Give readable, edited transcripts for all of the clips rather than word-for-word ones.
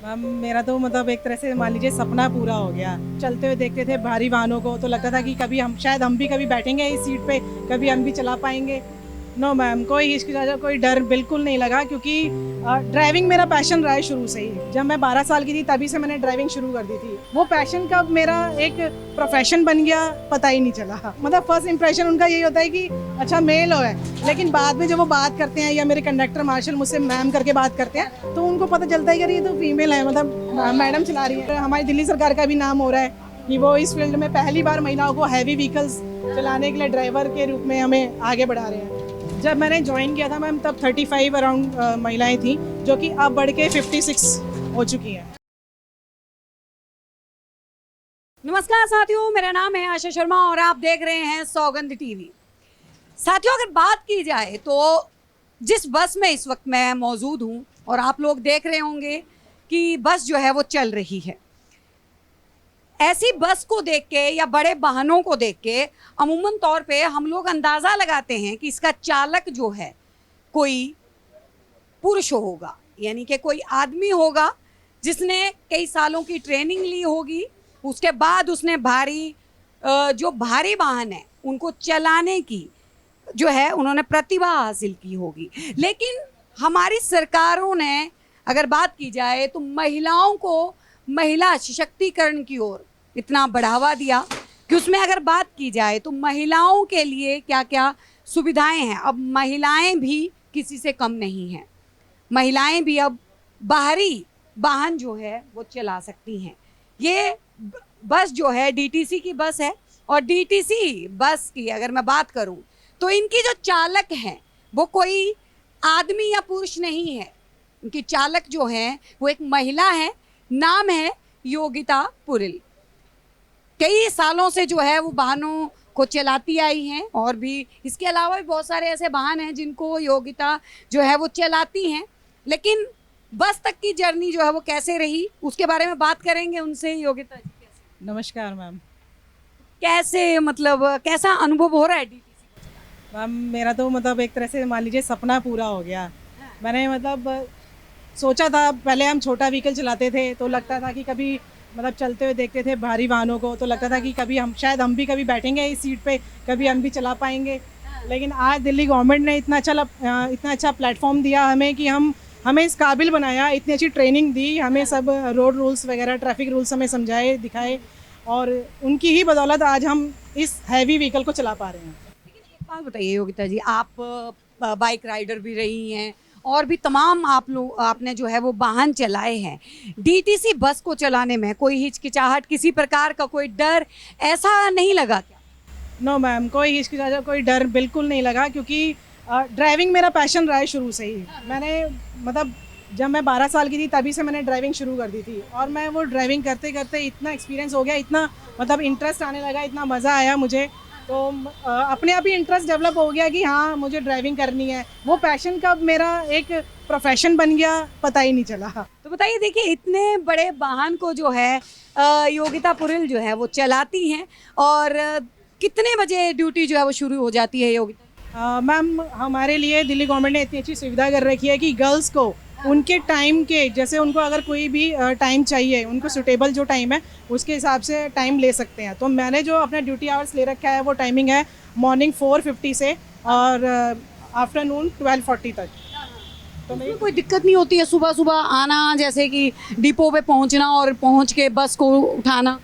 Ma'am मेरा तो मतलब एक तरह से मान लीजिए सपना पूरा हो गया। चलते हुए देखते थे भारी वाहनों को, तो लगता था कि कभी हम शायद हम भी कभी बैठेंगे इस सीट पे, कभी हम भी चला पाएंगे। नो मैम, कोई हिचकिचाहट कोई डर बिल्कुल नहीं लगा, क्योंकि ड्राइविंग मेरा पैशन रहा है शुरू से ही। जब मैं 12 साल की थी तभी से मैंने ड्राइविंग शुरू कर दी थी। वो पैशन कब मेरा एक प्रोफेशन बन गया पता ही नहीं चला। मतलब फर्स्ट इंप्रेशन उनका यही होता है कि अच्छा मेल हो है, लेकिन बाद में जब वो बात करते हैं या मेरे कंडक्टर मार्शल मुझसे मैम करके बात करते हैं, तो उनको पता चलता है कि ये तो फीमेल है, मतलब मैडम चला रही है। हमारी दिल्ली सरकार का भी नाम हो रहा है कि वो इस फील्ड में पहली बार महिलाओं को हैवी व्हीकल्स चलाने के लिए ड्राइवर के रूप में हमें आगे बढ़ा रहे हैं। जब मैंने ज्वाइन किया था मैम, तब 35 अराउंड महिलाएं थी, जो कि अब बढ़ के 56 हो चुकी हैं। नमस्कार साथियों, मेरा नाम है आशा शर्मा और आप देख रहे हैं सौगंध टीवी। साथियों, अगर बात की जाए तो जिस बस में इस वक्त मैं मौजूद हूं और आप लोग देख रहे होंगे कि बस जो है वो चल रही है। ऐसी बस को देख के या बड़े वाहनों को देख के अमूमन तौर पे हम लोग अंदाज़ा लगाते हैं कि इसका चालक जो है कोई पुरुष होगा, यानी कि कोई आदमी होगा जिसने कई सालों की ट्रेनिंग ली होगी। उसके बाद उसने जो भारी वाहन है उनको चलाने की जो है उन्होंने प्रतिभा हासिल की होगी। लेकिन हमारी सरकारों ने अगर बात की जाए तो महिलाओं को महिला सशक्तिकरण की ओर इतना बढ़ावा दिया कि उसमें अगर बात की जाए तो महिलाओं के लिए क्या क्या सुविधाएं हैं। अब महिलाएं भी किसी से कम नहीं हैं। महिलाएं भी अब बाहरी वाहन जो है वो चला सकती हैं। ये बस जो है डीटीसी की बस है और डीटीसी बस की अगर मैं बात करूं तो इनकी जो चालक हैं वो कोई आदमी या पुरुष नहीं है। इनकी चालक जो है वो एक महिला है, नाम है योगिता पुरिल। कई सालों से जो है वो वाहनों को चलाती आई हैं और भी इसके अलावा भी बहुत सारे ऐसे वाहन हैं जिनको योगिता जो है वो चलाती हैं। लेकिन बस तक की जर्नी जो है वो कैसे रही उसके बारे में बात करेंगे उनसे। योगिता जी, कैसे नमस्कार मैम। कैसे मतलब कैसा अनुभव हो रहा है डीटीसी? मैम मेरा तो मतलब एक तरह से मान लीजिए सपना पूरा हो गया। मैंने मतलब सोचा था, पहले हम छोटा व्हीकल चलाते थे तो लगता था कि कभी मतलब चलते हुए देखते थे भारी वाहनों को, तो लगता था कि कभी हम शायद हम भी कभी बैठेंगे इस सीट पे, कभी हम भी चला पाएंगे। लेकिन आज दिल्ली गवर्नमेंट ने इतना अच्छा प्लेटफॉर्म दिया हमें कि हमें इस काबिल बनाया, इतनी अच्छी ट्रेनिंग दी हमें, सब रोड रूल्स वगैरह ट्रैफिक रूल्स हमें समझाए दिखाए, और उनकी ही बदौलत आज हम इस हैवी व्हीकल को चला पा रहे हैं। लेकिन एक बात बताइए योगिता जी, आप बाइक राइडर भी रही हैं और भी तमाम आपने जो है वो वाहन चलाए हैं। डीटीसी बस को चलाने में कोई हिचकिचाहट, किसी प्रकार का कोई डर ऐसा नहीं लगा क्या? नो मैम, कोई हिचकिचाहट कोई डर बिल्कुल नहीं लगा, क्योंकि ड्राइविंग मेरा पैशन रहा है शुरू से ही। मैंने मतलब जब मैं 12 साल की थी तभी से मैंने ड्राइविंग शुरू कर दी थी, और मैं वो ड्राइविंग करते करते इतना एक्सपीरियंस हो गया, इतना मतलब इंटरेस्ट आने लगा, इतना मज़ा आया मुझे, तो अपने आप ही इंटरेस्ट डेवलप हो गया कि हाँ मुझे ड्राइविंग करनी है। वो पैशन कब मेरा एक प्रोफेशन बन गया पता ही नहीं चला। तो बताइए, देखिए इतने बड़े वाहन को जो है योगिता पुरिल जो है वो चलाती हैं और कितने बजे ड्यूटी जो है वो शुरू हो जाती है योगिता? मैम हमारे लिए दिल्ली गवर्नमेंट ने इतनी अच्छी सुविधा कर रखी है कि गर्ल्स को उनके टाइम के जैसे, उनको अगर कोई भी टाइम चाहिए, उनको सुटेबल जो टाइम है उसके हिसाब से टाइम ले सकते हैं। तो मैंने जो अपना ड्यूटी आवर्स ले रखा है वो टाइमिंग है मॉर्निंग 4:50 से और आफ्टरनून 12:40 तक। तो मेरी कोई दिक्कत नहीं होती है सुबह सुबह आना, जैसे कि डिपो पे पहुंचना और पहुंच के बस को उठाना?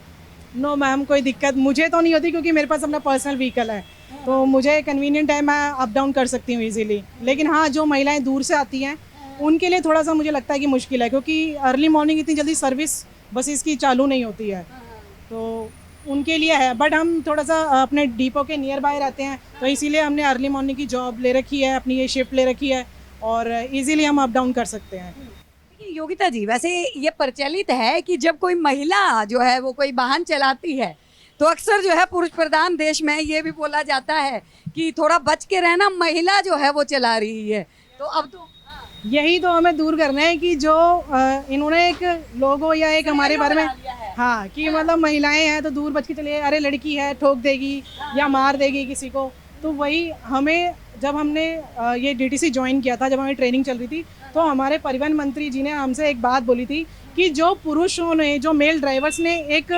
नो मैम, कोई दिक्कत मुझे तो नहीं होती, क्योंकि मेरे पास अपना पर्सनल व्हीकल है, तो मुझे कन्वीनियंट है, मैं अप डाउन कर सकती हूँ इजीली। लेकिन हाँ, जो महिलाएं दूर से आती हैं उनके लिए थोड़ा सा मुझे लगता है कि मुश्किल है, क्योंकि अर्ली मॉर्निंग इतनी जल्दी सर्विस बसेस की चालू नहीं होती है, तो उनके लिए है। बट हम थोड़ा सा अपने डिपो के नियर बाय रहते हैं, तो इसीलिए हमने अर्ली मॉर्निंग की जॉब ले रखी है, अपनी ये शिफ्ट ले रखी है, और इजीली हम अप डाउन कर सकते हैं। देखिए योगिता जी, वैसे ये प्रचलित है कि जब कोई महिला जो है वो कोई वाहन चलाती है तो अक्सर जो है पुरुष प्रधान देश में ये भी बोला जाता है कि थोड़ा बच के रहना, महिला जो है वो चला रही है। तो अब तो यही तो हमें दूर करना है कि जो इन्होंने एक लोगो या एक हमारे बारे में, हाँ, कि मतलब महिलाएं हैं तो दूर बच के चलिए, अरे लड़की है ठोक देगी या मार देगी किसी को। तो वही हमें, जब हमने ये डीटीसी ज्वाइन किया था, जब हमें ट्रेनिंग चल रही थी, तो हमारे परिवहन मंत्री जी ने हमसे एक बात बोली थी कि जो पुरुषों ने, जो मेल ड्राइवर्स ने एक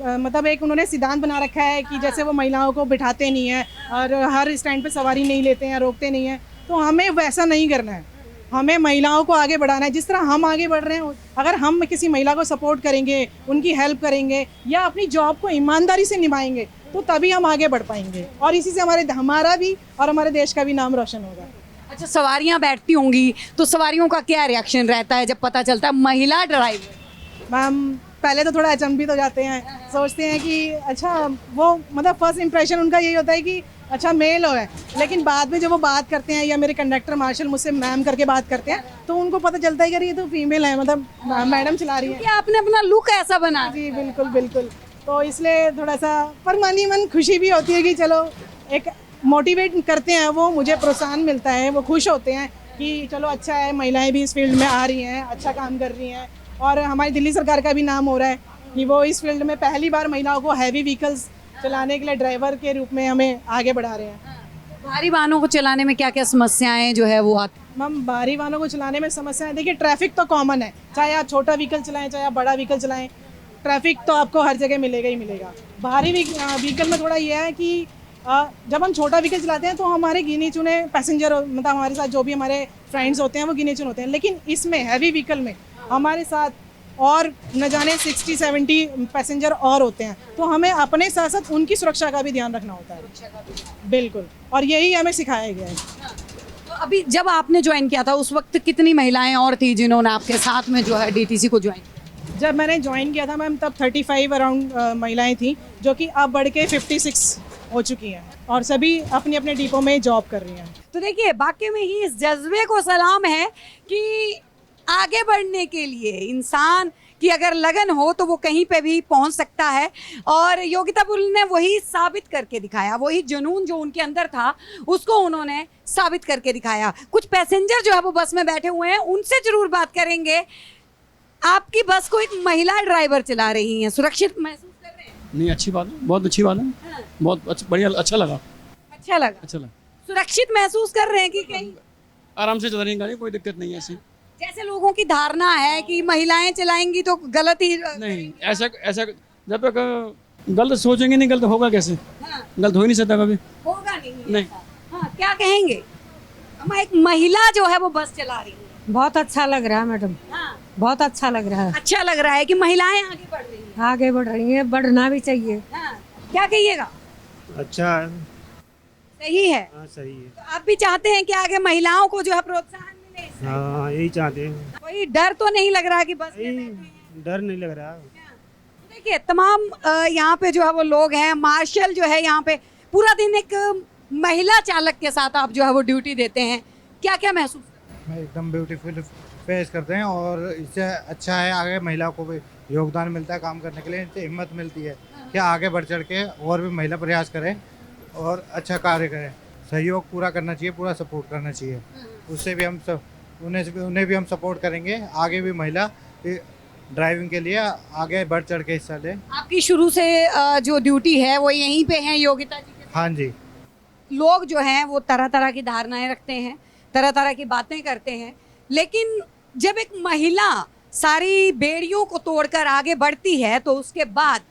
मतलब एक उन्होंने सिद्धांत बना रखा है कि जैसे वो महिलाओं को बिठाते नहीं हैं और हर स्टैंड पे सवारी नहीं लेते हैं, रोकते नहीं हैं, तो हमें वैसा नहीं करना है। हमें महिलाओं को आगे बढ़ाना है। जिस तरह हम आगे बढ़ रहे हैं, अगर हम किसी महिला को सपोर्ट करेंगे, उनकी हेल्प करेंगे या अपनी जॉब को ईमानदारी से निभाएंगे, तो तभी हम आगे बढ़ पाएंगे और इसी से हमारा भी और हमारे देश का भी नाम रोशन होगा। अच्छा, सवारियां बैठती होंगी तो सवारियों का क्या रिएक्शन रहता है जब पता चलता है महिला ड्राइवर? मैम पहले तो थोड़ा अचंभित हो जाते हैं, सोचते हैं कि अच्छा वो मतलब फर्स्ट इंप्रेशन उनका यही होता है कि अच्छा मेल हो है, लेकिन बाद में जब वो बात करते हैं या मेरे कंडक्टर मार्शल मुझसे मैम करके बात करते हैं तो उनको पता चलता है कि अरे ये तो फीमेल है, मतलब मैडम चला रही है। कि आपने अपना लुक ऐसा बना। जी बिल्कुल बिल्कुल, तो इसलिए थोड़ा सा पर मन खुशी भी होती है कि चलो एक मोटिवेट करते हैं, वो मुझे प्रोत्साहन मिलता है, वो खुश होते हैं कि चलो अच्छा है, महिलाएं भी इस फील्ड में आ रही हैं, अच्छा काम कर रही हैं और हमारी दिल्ली सरकार का भी नाम हो रहा है कि वो इस फील्ड में पहली बार महिलाओं को हैवी व्हीकल्स चलाने के लिए ड्राइवर के रूप में हमें आगे बढ़ा रहे हैं। भारी वाहनों को चलाने में क्या क्या समस्याएं जो है वो आती? मैम भारी वाहनों को चलाने में समस्याएं, देखिए ट्रैफिक तो कॉमन है, चाहे आप छोटा व्हीकल चलाएं चाहे आप बड़ा व्हीकल चलाएं, ट्रैफिक तो आपको हर जगह मिलेगा ही मिलेगा। भारी व्हीकल में थोड़ा ये है कि जब हम छोटा व्हीकल चलाते हैं तो हमारे गिने चुने पैसेंजर, मतलब हमारे साथ जो भी हमारे फ्रेंड्स होते हैं वो गिने चुने होते हैं, लेकिन इसमें हैवी व्हीकल में हमारे साथ और न जाने 60-70 पैसेंजर और होते हैं, तो हमें अपने साथ साथ उनकी सुरक्षा का भी ध्यान रखना होता है। बिल्कुल, और यही हमें सिखाया गया है। तो अभी जब आपने ज्वाइन किया था उस वक्त कितनी महिलाएं और थी जिन्होंने आपके साथ में जो है डीटीसी को ज्वाइन किया? जब मैंने ज्वाइन किया था मैम तब 35 अराउंड महिलाएं थी, जो कि अब बढ़ के 56 हो चुकी हैं और सभी अपने अपने डिपो में जॉब कर रही हैं। तो देखिए वाकई में ही इस जज्बे को सलाम है कि आगे बढ़ने के लिए इंसान की अगर लगन हो तो वो कहीं पे भी पहुंच सकता है और योगिता पुरी ने वही साबित करके दिखाया, वही जुनून जो उनके अंदर था उसको उन्होंने साबित करके दिखाया। कुछ पैसेंजर जो है वो बस में बैठे हुए हैं, उनसे जरूर बात करेंगे। आपकी बस को एक महिला ड्राइवर चला रही हैं, सुरक्षित महसूस कर रहे हैं? नहीं, अच्छी बात है, बहुत अच्छी बात है। हाँ। बहुत अच्छा, बढ़िया, अच्छा लगा। अच्छा लगा। सुरक्षित महसूस कर रहे हैं कि कहीं आराम से चल रही गाड़ी, कोई दिक्कत नहीं है ऐसी। जैसे लोगों की धारणा है कि महिलाएं चलाएंगी तो गलत ही नहीं, ऐसा जब तक गलत सोचेंगे नहीं, गलत होगा कैसे? हाँ। गलत हो ही नहीं सकता कभी। होगा नहीं। नहीं। हाँ, क्या कहेंगे? हम एक महिला जो है वो बस चला रही है। बहुत अच्छा लग रहा है मैडम, हाँ। बहुत अच्छा लग रहा है। अच्छा लग रहा है कि महिलाएं आगे बढ़ रही हैं। आगे बढ़ रही हैं, बढ़ना भी चाहिए। हाँ। क्या कहिएगा? अच्छा है। सही है। हाँ सही है। तो आप भी चाहते हैं कि आगे महिलाओं को जो है प्रोत्साहन मिले इससे? हाँ यही चाहते हैं। कोई डर तो नहीं लग रहा कि बस में यही बैठे हैं? डर नहीं लग रहा। देखिए तमाम यहाँ पे जो है वो लोग हैं, मार्शल जो है यहाँ पे पूरा दिन एक महिला चालक के साथ आप जो है वो ड्यूटी देते हैं, क्या क्या महसूस करते हैं? एकदम ब्यूटीफुल फेस करते हैं और इससे अच्छा है आगे महिला को भी योगदान मिलता है काम करने के लिए, इनसे हिम्मत मिलती है कि आगे बढ़ चढ़ के और भी महिला प्रयास करें और अच्छा कार्य करें। सहयोग पूरा करना चाहिए, पूरा सपोर्ट करना चाहिए, उससे भी हम सब उन्हें भी हम सपोर्ट करेंगे, आगे भी महिला ड्राइविंग के लिए आगे बढ़ चढ़ के हिस्सा लें। आपकी शुरू से जो ड्यूटी है वो यहीं पे है योगिता जी के साथ? हाँ जी। लोग जो हैं वो तरह तरह की धारणाएं रखते हैं, तरह तरह की बातें करते हैं, लेकिन जब एक महिला सारी बेड़ियों को तोड़कर आगे बढ़ती है तो उसके बाद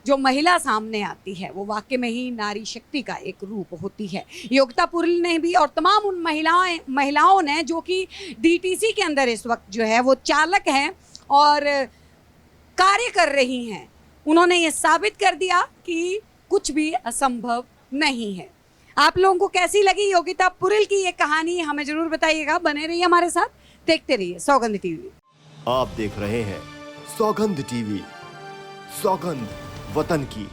जो महिला सामने आती है वो वाकई में ही नारी शक्ति का एक रूप होती है। योगिता पुरी ने भी और तमाम उन महिलाओं ने जो कि डीटीसी के अंदर इस वक्त जो है वो चालक हैं और कार्य कर रही हैं, उन्होंने ये साबित कर दिया कि कुछ भी असंभव नहीं है। आप लोगों को कैसी लगी योगिता पुरी की ये कहानी हमें जरूर बताइएगा। बने रहिए हमारे साथ, देखते रहिए सौगंध टीवी। आप देख रहे हैं सौगंध टीवी, सौगंध वतन की।